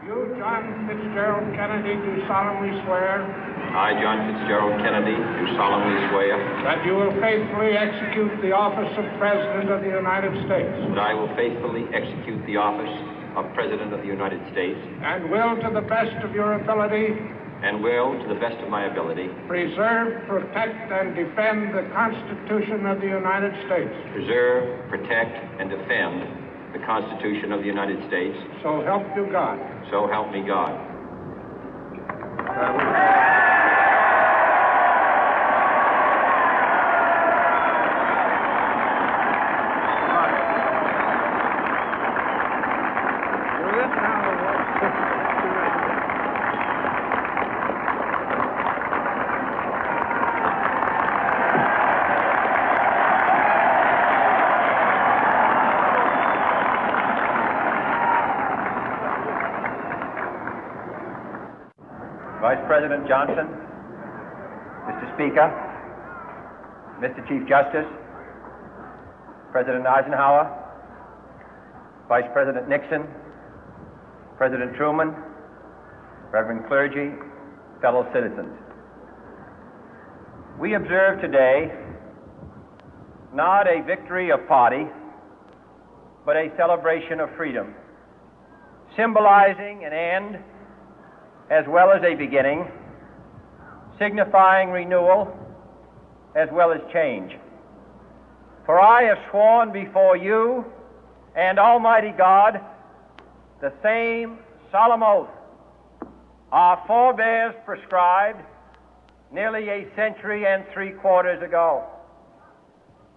You, John Fitzgerald Kennedy, do solemnly swear I, John Fitzgerald Kennedy, do solemnly swear that you will faithfully execute the office of President of the United States that I will faithfully execute the office of President of the United States and will, to the best of your ability, and will, to the best of my ability, preserve, protect, and defend the Constitution of the United States. preserve, protect, and defend the Constitution of the United States. So help you God. So help me God. Vice President Johnson, Mr. Speaker, Mr. Chief Justice, President Eisenhower, Vice President Nixon, President Truman, Reverend clergy, fellow citizens. We observe today not a victory of party, but a celebration of freedom, symbolizing an end as well as a beginning, signifying renewal as well as change. For I have sworn before you and Almighty God the same solemn oath our forebears prescribed nearly a century and 3/4 ago.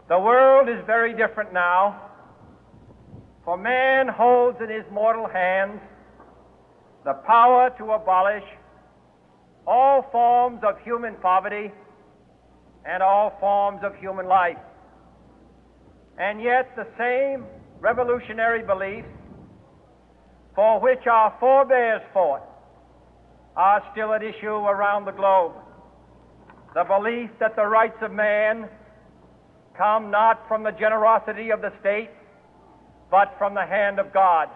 The world is very different now, for man holds in his mortal hands the power to abolish all forms of human poverty and all forms of human life. And yet the same revolutionary beliefs for which our forebears fought are still at issue around the globe. The belief that the rights of man come not from the generosity of the state, but from the hand of God.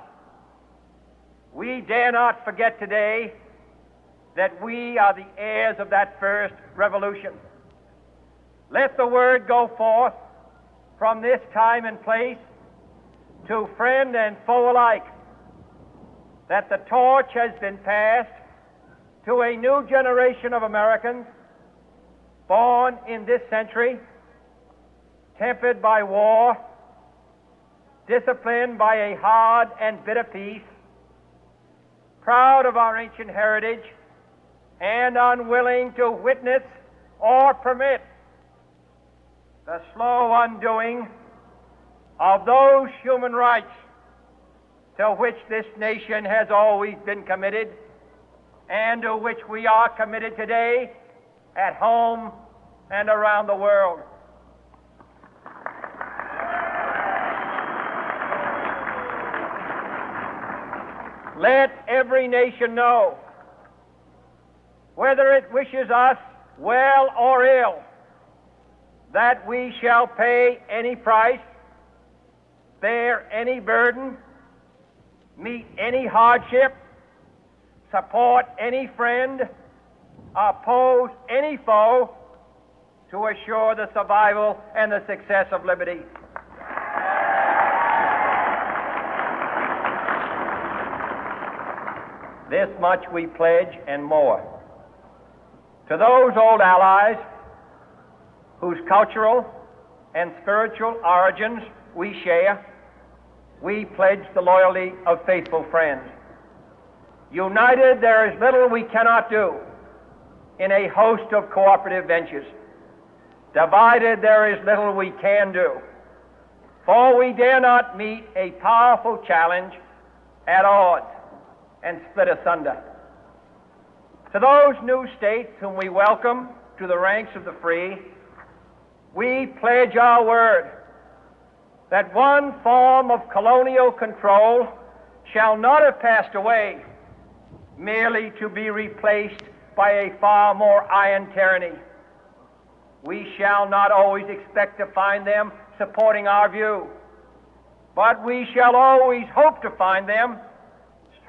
We dare not forget today that we are the heirs of that first revolution. Let the word go forth from this time and place to friend and foe alike that the torch has been passed to a new generation of Americans born in this century, tempered by war, disciplined by a hard and bitter peace, proud of our ancient heritage, and unwilling to witness or permit the slow undoing of those human rights to which this nation has always been committed and to which we are committed today at home and around the world. Let every nation know, whether it wishes us well or ill, that we shall pay any price, bear any burden, meet any hardship, support any friend, oppose any foe to assure the survival and the success of liberty. This much we pledge and more. To those old allies whose cultural and spiritual origins we share, we pledge the loyalty of faithful friends. United, there is little we cannot do in a host of cooperative ventures. Divided, there is little we can do, for we dare not meet a powerful challenge at odds and split asunder. To those new states whom we welcome to the ranks of the free, we pledge our word that one form of colonial control shall not have passed away, merely to be replaced by a far more iron tyranny. We shall not always expect to find them supporting our view, but we shall always hope to find them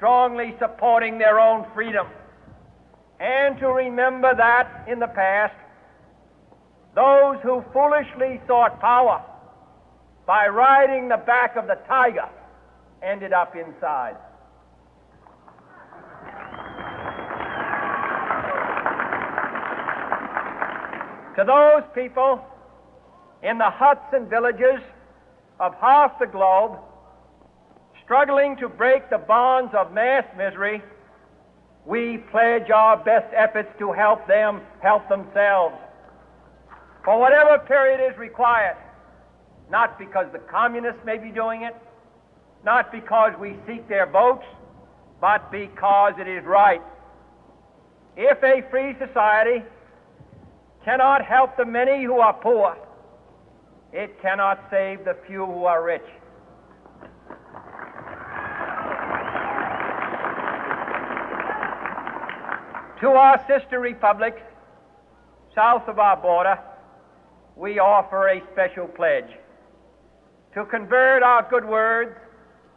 strongly supporting their own freedom, and to remember that in the past, those who foolishly sought power by riding the back of the tiger ended up inside. To those people in the huts and villages of half the globe struggling to break the bonds of mass misery, we pledge our best efforts to help them help themselves for whatever period is required, not because the communists may be doing it, not because we seek their votes, but because it is right. If a free society cannot help the many who are poor, it cannot save the few who are rich. To our sister republics south of our border, we offer a special pledge to convert our good words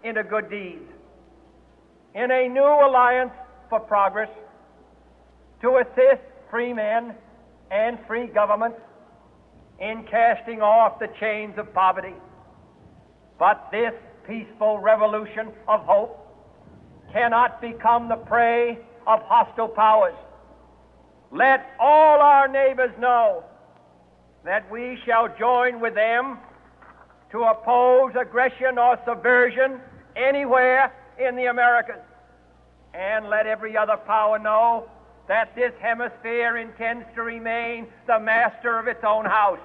into good deeds, in a new alliance for progress, to assist free men and free governments in casting off the chains of poverty. But this peaceful revolution of hope cannot become the prey of hostile powers. Let all our neighbors know that we shall join with them to oppose aggression or subversion anywhere in the Americas. And let every other power know that this hemisphere intends to remain the master of its own house.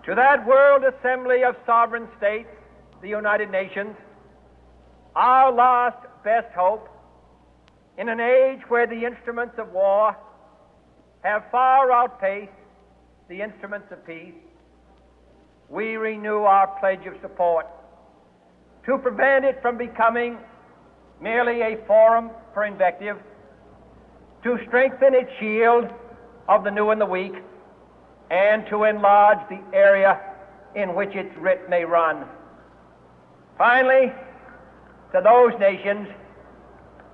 To that World Assembly of Sovereign States, the United Nations, our last best hope, in an age where the instruments of war have far outpaced the instruments of peace, we renew our pledge of support to prevent it from becoming merely a forum for invective, to strengthen its shield of the new and the weak, and to enlarge the area in which its writ may run. Finally, to those nations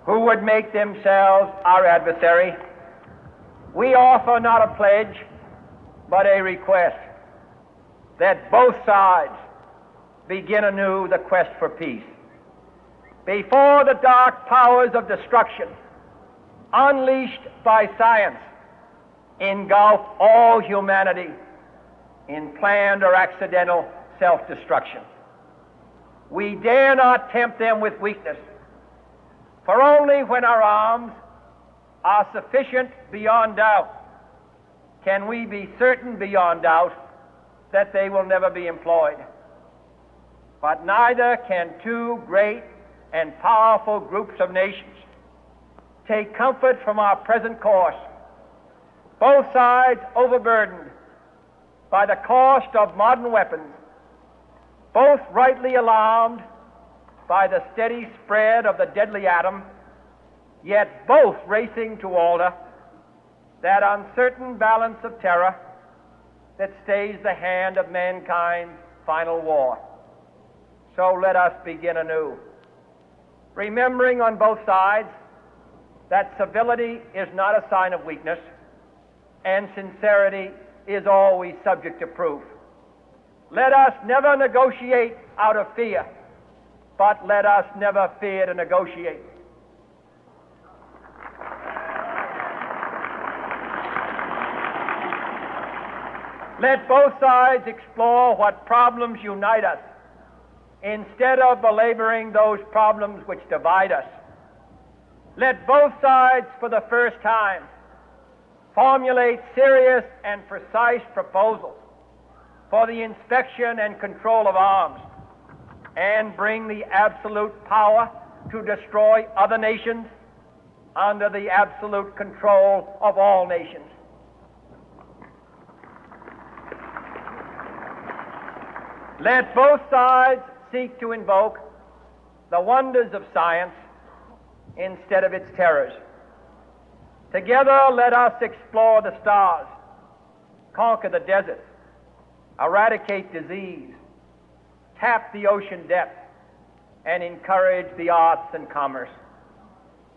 who would make themselves our adversary, we offer not a pledge, but a request that both sides begin anew the quest for peace. Before the dark powers of destruction, unleashed by science, engulf all humanity in planned or accidental self-destruction, we dare not tempt them with weakness, for only when our arms are sufficient beyond doubt can we be certain beyond doubt that they will never be employed. But neither can two great and powerful groups of nations take comfort from our present course, both sides overburdened by the cost of modern weapons, both rightly alarmed by the steady spread of the deadly atom, yet both racing to alter that uncertain balance of terror that stays the hand of mankind's final war. So let us begin anew, remembering on both sides that civility is not a sign of weakness, and sincerity is always subject to proof. Let us never negotiate out of fear, but let us never fear to negotiate. Let both sides explore what problems unite us, instead of belaboring those problems which divide us. Let both sides, for the first time, formulate serious and precise proposals for the inspection and control of arms, and bring the absolute power to destroy other nations under the absolute control of all nations. Let both sides seek to invoke the wonders of science instead of its terrors. Together, let us explore the stars, conquer the deserts, eradicate disease, tap the ocean depth, and encourage the arts and commerce.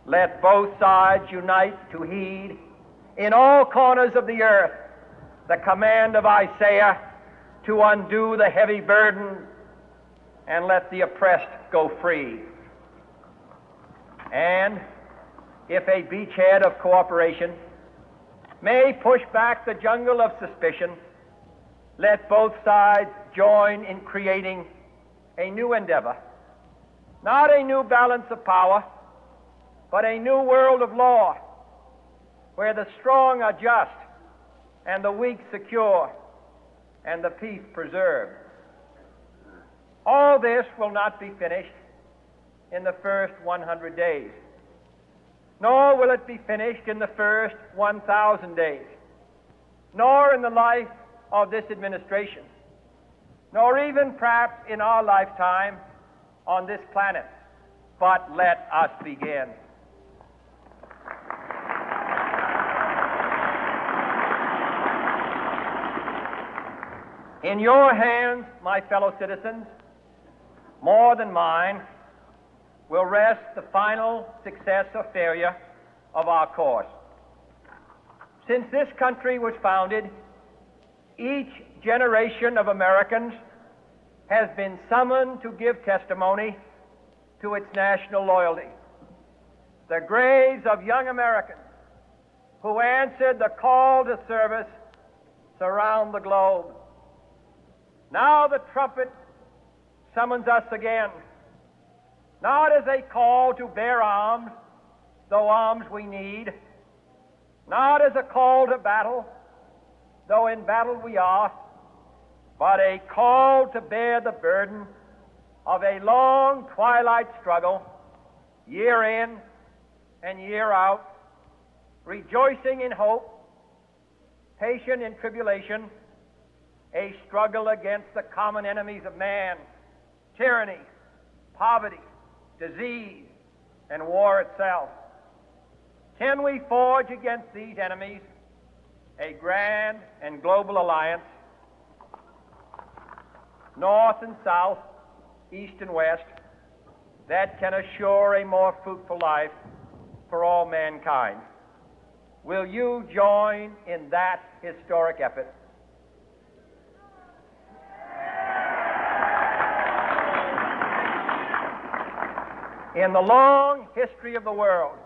Let both sides unite to heed in all corners of the earth the command of Isaiah to undo the heavy burden and let the oppressed go free. And if a beachhead of cooperation may push back the jungle of suspicion, let both sides join in creating a new endeavor, not a new balance of power, but a new world of law, where the strong are just and the weak secure and the peace preserved. All this will not be finished in the first 100 days, nor will it be finished in the first 1,000 days, nor in the life of this administration, nor even perhaps in our lifetime on this planet. But let us begin. In your hands, my fellow citizens, more than mine, will rest the final success or failure of our course. Since this country was founded, each generation of Americans has been summoned to give testimony to its national loyalty. The graves of young Americans who answered the call to service surround the globe. Now the trumpet summons us again, not as a call to bear arms, though arms we need, not as a call to battle, though in battle we are, but a call to bear the burden of a long twilight struggle, year in and year out, rejoicing in hope, patient in tribulation, a struggle against the common enemies of man, tyranny, poverty, disease, and war itself. Can we forge against these enemies a grand and global alliance, north and south, east and west, that can assure a more fruitful life for all mankind? Will you join in that historic effort? In the long history of the world,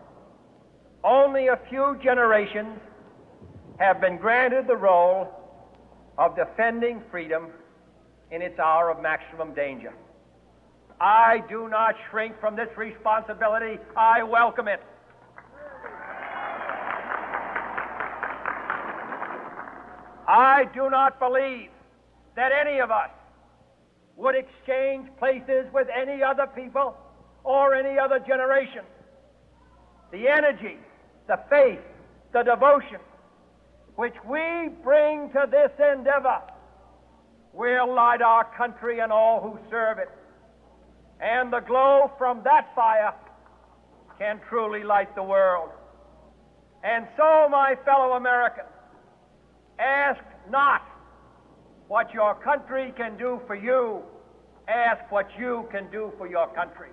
only a few generations have been granted the role of defending freedom in its hour of maximum danger. I do not shrink from this responsibility. I welcome it. I do not believe that any of us would exchange places with any other people or any other generation. The energy, the faith, the devotion which we bring to this endeavor will light our country and all who serve it. And the glow from that fire can truly light the world. And so, my fellow Americans, ask not what your country can do for you, ask what you can do for your country.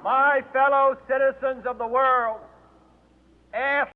My fellow citizens of the world, ask